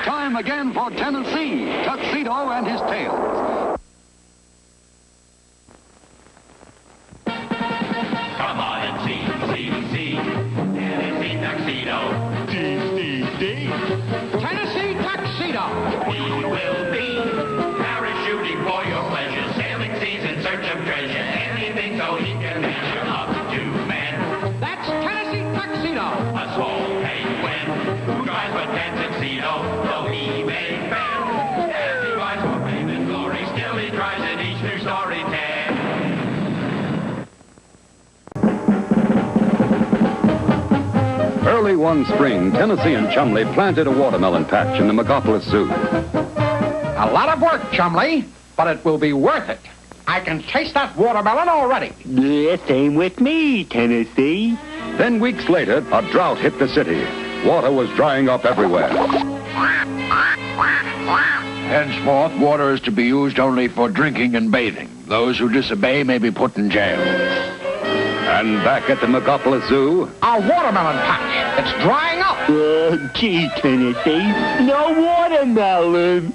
Time again for Tennessee, Tuxedo and his tales. Come on and see, Tennessee Tuxedo. Tennessee Tuxedo. He will be parachuting for your pleasure, sailing seas in search of treasure, anything so he can measure up to men. That's Tennessee Tuxedo. A small penguin who tries but can't succeed, though he may fail. As he rides for fame and glory, still he tries in each new story tale. Early one spring, Tennessee and Chumley planted a watermelon patch in the Megapolis Zoo. A lot of work, Chumley, but it will be worth it. I can taste that watermelon already. Yeah, same with me, Tennessee. 10 weeks later, a drought hit the city. Water was drying up everywhere. Henceforth, water is to be used only for drinking and bathing. Those who disobey may be put in jail. And back at the Megapolis Zoo, Our watermelon patch. It's drying up. Gee, Tennessee, no watermelon.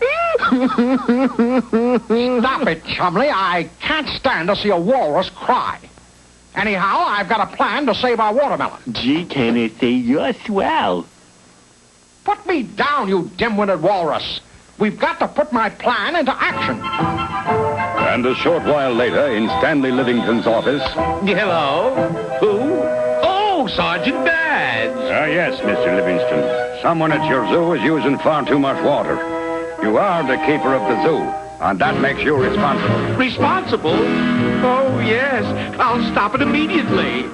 Stop it, Chumley. I can't stand to see a walrus cry. Anyhow, I've got a plan to save our watermelon. Gee, Tennessee, you're swell. Put me down, you dim-witted walrus. We've got to put my plan into action. and a short while later, in Stanley Livington's office... Hello? Who? Oh, Sergeant Badge. Yes, Mr. Livingston. Someone at your zoo is using far too much water. You are the keeper of the zoo, and that makes you responsible. Responsible? Oh, yes. I'll stop it immediately.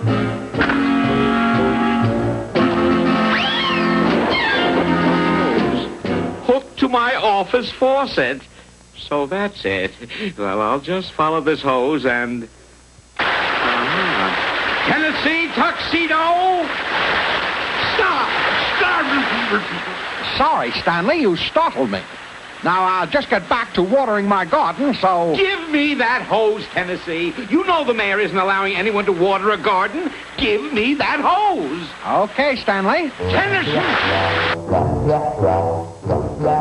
Hooked to my office faucet. So that's it. Well, I'll just follow this hose and... Tennessee Tuxedo! Stop! Sorry, Stanley, you startled me. Now, I'll just get back to watering my garden, so... Give me that hose, Tennessee. You know the mayor isn't allowing anyone to water a garden. Give me that hose. Okay, Stanley. Tennessee!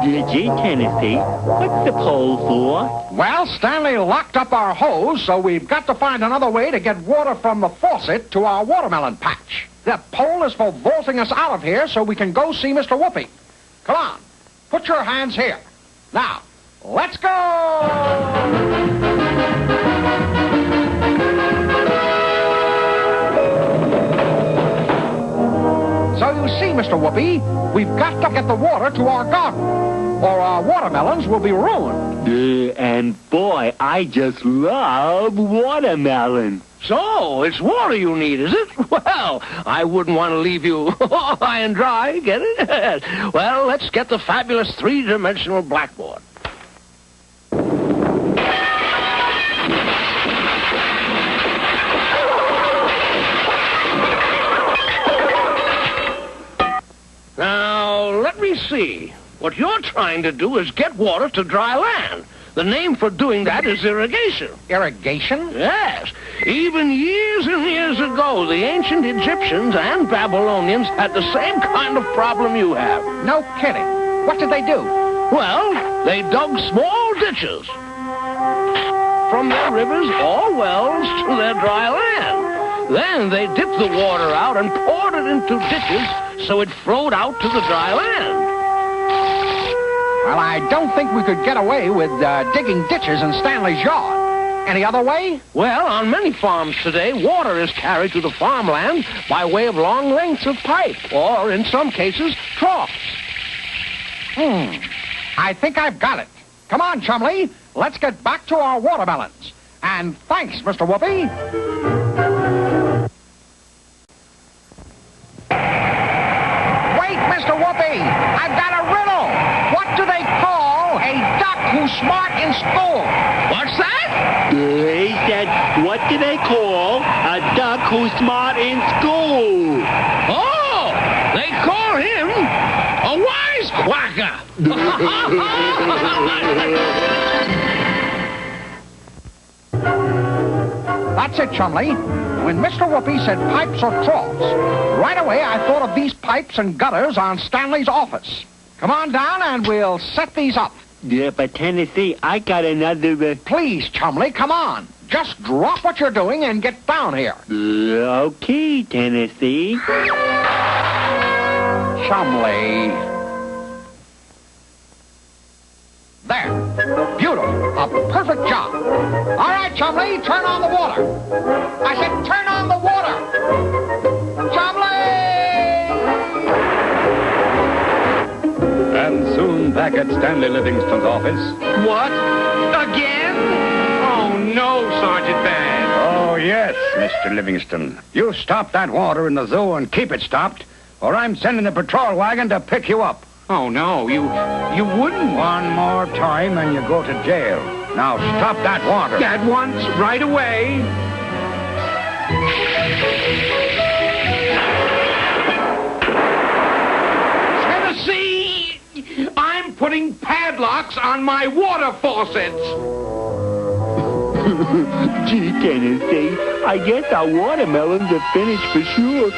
Gee, Tennessee, what's the pole for? Well, Stanley locked up our hose, so we've got to find another way to get water from the faucet to our watermelon patch. That pole is for vaulting us out of here so we can go see Mr. Whoopi. Come on, put your hands here. Now, let's go! So you see, Mr. Whoopi, we've got to get the water to our garden, or our watermelons will be ruined. And boy, I just love watermelon. So, it's water you need, is it? Well, I wouldn't want to leave you high and dry, get it? Well, let's get the fabulous three-dimensional blackboard. Now, let me see. What you're trying to do is get water to dry land. The name for doing that is irrigation. Irrigation? Yes. Even years and years ago, the ancient Egyptians and Babylonians had the same kind of problem you have. No kidding. What did they do? Well, they dug small ditches from their rivers or wells to their dry land. Then they dipped the water out and poured it into ditches so it flowed out to the dry land. Well, I don't think we could get away with digging ditches in Stanley's yard. Any other way? Well, on many farms today, water is carried to the farmland by way of long lengths of pipe, or in some cases, troughs. I think I've got it. Come on, Chumley. Let's get back to our watermelons. And thanks, Mr. Whoopi. Wait, Mr. Whoopi. I've got a riddle. What do they call a duck who's smart in school? What's that? He said, what do they call a duck who's smart in school? Oh, they call him a wisecracker. That's it, Chumley. When Mr. Whoopi said pipes or troughs, right away I thought of these pipes and gutters on Stanley's office. Come on down and we'll set these up. Yeah, but Tennessee, I got another... Please, Chumley, come on. Just drop what you're doing and get down here. Okay, Tennessee. Chumley. There. Beautiful. A perfect job. All right, Chumley, turn on the water. I said turn on the water. Chumley! And soon back at Stanley Livingston's office. What? Again? Oh, no, Sergeant Bad. Oh, yes, Mr. Livingston. You stop that water in the zoo and keep it stopped, or I'm sending the patrol wagon to pick you up. Oh, no, you wouldn't. One more time and you go to jail. Now stop that water. At once, right away. Tennessee! I'm putting padlocks on my water faucets. Gee, Tennessee, I guess our watermelons are finished for sure.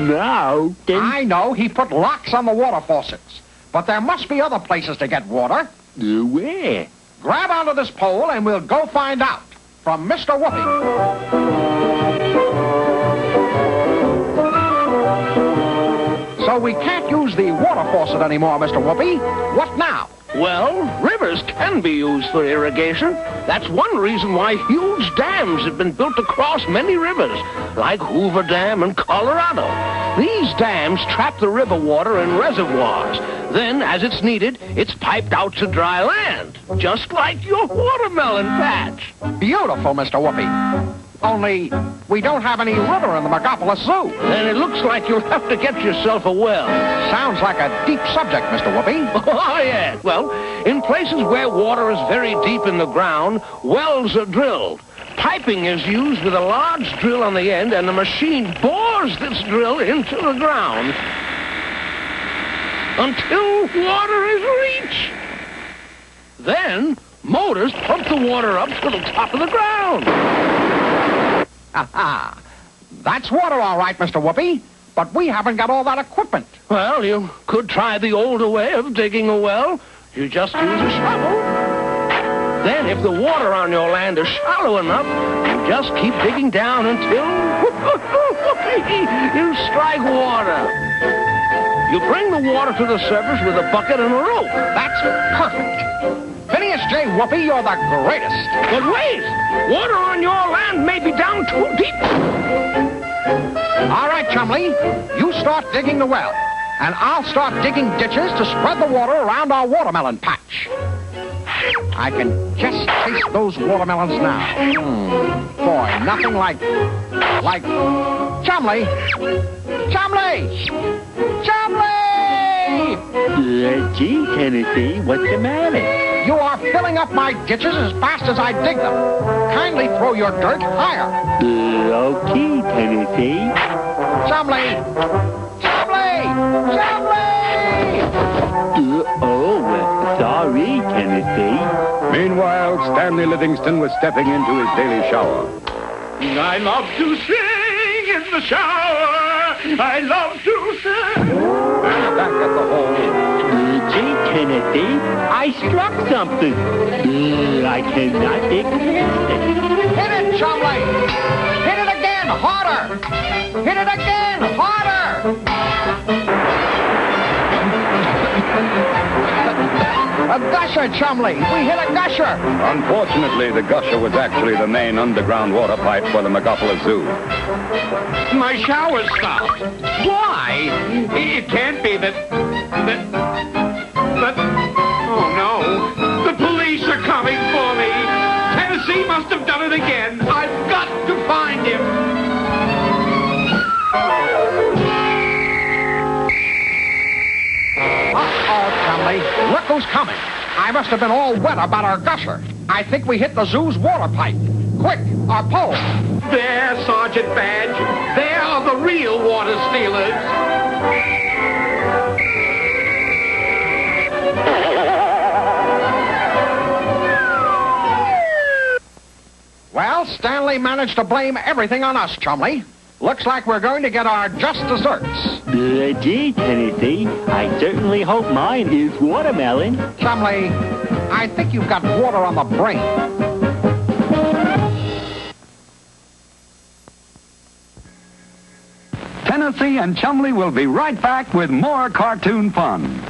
Now, I know he put locks on the water faucets, but there must be other places to get water. Where? Grab onto this pole and we'll go find out. From Mr. Whoopi. So we can't use the water faucet anymore, Mr. Whoopi. What now? Well, rivers can be used for irrigation. That's one reason why huge dams have been built across many rivers, like Hoover Dam in Colorado. These dams trap the river water in reservoirs. Then, as it's needed, it's piped out to dry land, just like your watermelon patch. Beautiful, Mr. Whoopi. Only we don't have any river in the Megapolis Zoo. Then it looks like you'll have to get yourself a well. Sounds like a deep subject, Mr. Whoopi. Oh, yeah. Well, in places where water is very deep in the ground, wells are drilled. Piping is used with a large drill on the end, and the machine bores this drill into the ground until water is reached. Then, motors pump the water up to the top of the ground. Ha-ha. That's water, all right, Mr. Whoopi, but we haven't got all that equipment. Well, you could try the older way of digging a well. You just use a shovel. Then, if the water on your land is shallow enough, you just keep digging down until you strike water. You bring the water to the surface with a bucket and a rope. That's perfect. Phineas J. Whoopi, you're the greatest. But wait! Water on your land may be down too deep. All right, Chumley, you start digging the well, and I'll start digging ditches to spread the water around our watermelon patch. I can just taste those watermelons now. Boy, nothing like Chumley! Chumley! Chumley! Gee, Tennessee, what's the matter? You are filling up my ditches as fast as I dig them. Kindly throw your dirt higher. Okay, Tennessee. Chumley! Chumley! Chumley! Sorry, Tennessee. Meanwhile, Stanley Livingston was stepping into his daily shower. I love to sing in the shower. I love to sing. Back at the hole. Gee, Tennessee, I struck something. I cannot exist. Hit it, Chumley! Hit it again, harder! Hit it again, harder! A gusher, Chumley! We hit a gusher! Unfortunately, the gusher was actually the main underground water pipe for the Megapolis Zoo. My shower stopped. Why? It can't be that... Oh, no. The police are coming for me. Tennessee must have done it again. I've got to find him. Uh-oh, Chumley. Look who's coming. I must have been all wet about our gusher. I think we hit the zoo's water pipe. Quick, our pole. There, Sergeant Badge. There are the real water stealers. Well, Stanley managed to blame everything on us, Chumley. Looks like we're going to get our just desserts. Gee, Tennessee, I certainly hope mine is watermelon. Chumley, I think you've got water on the brain. Tennessee and Chumley will be right back with more cartoon fun.